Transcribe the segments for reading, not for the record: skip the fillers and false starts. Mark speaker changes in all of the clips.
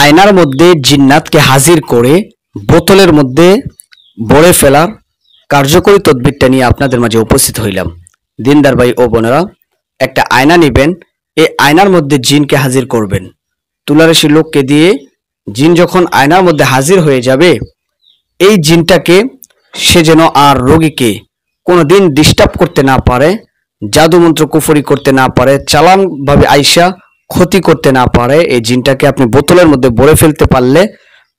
Speaker 1: আয়নার মধ্যে জিন্নাতকে হাজির করে বোতলের মধ্যে ভরে ফেলার কার্যকরী তদবিরটা নিয়ে আপনাদের মাঝে উপস্থিত হইলাম। দিনদার ভাই ও বোনেরা, একটা আয়না নেবেন, এই আয়নার মধ্যে জিনকে হাজির করবেন। তুলারাশি লোককে দিয়ে জিন যখন আয়নার মধ্যে হাজির হয়ে যাবে, এই জিনটাকে সে যেন আর রোগীকে কোনোদিন ডিস্টার্ব করতে না পারে, জাদুমন্ত্র কুফরি করতে না পারে, চালানভাবে আইসা ক্ষতি করতে না পারে। এই জিনটাকে আপনি বোতলের মধ্যে ভরে ফেলতে পারলে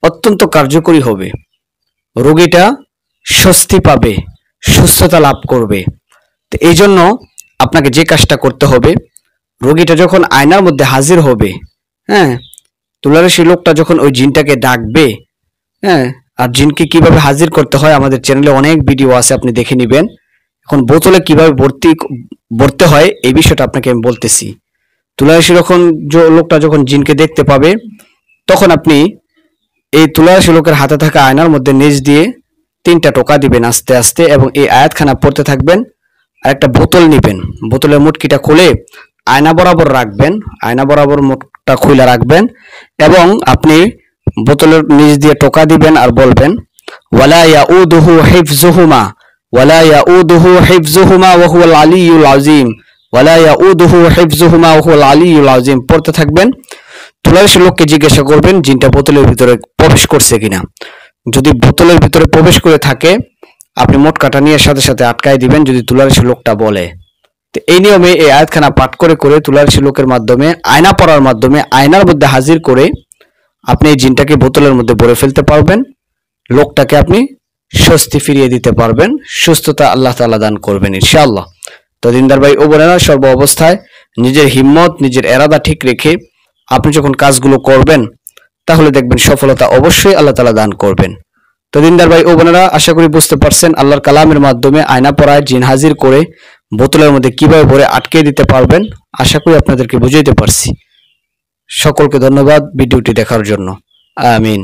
Speaker 1: অত্যন্ত কার্যকরী হবে। রোগীটা স্বস্তি পাবে, সুস্থতা লাভ করবে। তো এই জন্য আপনাকে যে কাজটা করতে হবে, রোগীটা যখন আয়নার মধ্যে হাজির হবে, হ্যাঁ, তুলারাশি লোকটা যখন ওই জিনটাকে ডাকবে, হ্যাঁ, আর জিনকে কিভাবে হাজির করতে হয় আমাদের চ্যানেলে অনেক ভিডিও আছে, আপনি দেখে নেবেন। এখন বোতলে কিভাবে ভরতে হয় এই বিষয়টা আপনাকে আমি বলতেছি। তুলারাশি লোকটা যখন জিনকে দেখতে পাবে, তখন আপনি এই তুলারাশি লোকের হাতে থাকা আয়নার মধ্যে নিচ দিয়ে 3টা টোকা দিবেন আস্তে আস্তে, এবং এই আয়াতখানা পড়তে থাকবেন। আর একটা বোতল নিবেন, বোতলের মুটকিটা খুলে আয়না বরাবর রাখবেন, আয়না বরাবর মুখটা খুলে রাখবেন, এবং আপনি বোতলের নিচ দিয়ে টোকা দিবেন আর বলবেন ওয়ালা ইয়াউদুহু হিফযুহুমা ওয়ালা ইয়াউদুহু হিফযুহুমা ওয়া হুয়াল আলিয়্যুল আযীম ওয়ালা ইয়াউদুহু হিফযুহুমা ওয়া হুয়াল আলিয়্যুল আযীম পড়তে থাকবেন। তুলারাশি লোককে জিজ্ঞাসা করবেন জিনটা বোতলের ভিতরে প্রবেশ করছে কিনা। যদি বোতলের ভিতরে প্রবেশ করে থাকে, আপনি মোটকাটা নিয়ে সাথে সাথে আটকায় দিবেন যদি তুলারাশি লোকটা বলে। তো এই নিয়মে এই আয়াতখানা পাঠ করে করে তুলারাশি লোকের মাধ্যমে, আয়না পড়ার মাধ্যমে, আয়নার মধ্যে হাজির করে আপনি এই জিনটাকে বোতলের মধ্যে ভরে ফেলতে পারবেন। লোকটাকে আপনি স্বস্তি ফিরিয়ে দিতে পারবেন, সুস্থতা আল্লাহ তাআলা দান করবেন ইনশাআল্লাহ। তো দিনদার ভাই ও বোনেরা, সর্ব অবস্থায় নিজের হিম্মত, নিজের এরাদা ঠিক রেখে আপনি যখন কাজগুলো করবেন, তাহলে দেখবেন সফলতা অবশ্যই আল্লাহ তাআলা দান করবেন। তো দিনদার ভাই ও বোনেরা, আশা করি বুঝতে পারছেন আল্লাহর কালামের মাধ্যমে আয়না পড়ায় জিন হাজির করে বোতলের মধ্যে কিভাবে ভরে আটকে দিতে পারবেন। আশা করি আপনাদেরকে বুঝাইতে পারছি। সকলকে ধন্যবাদ ভিডিওটি দেখার জন্য। আমিন।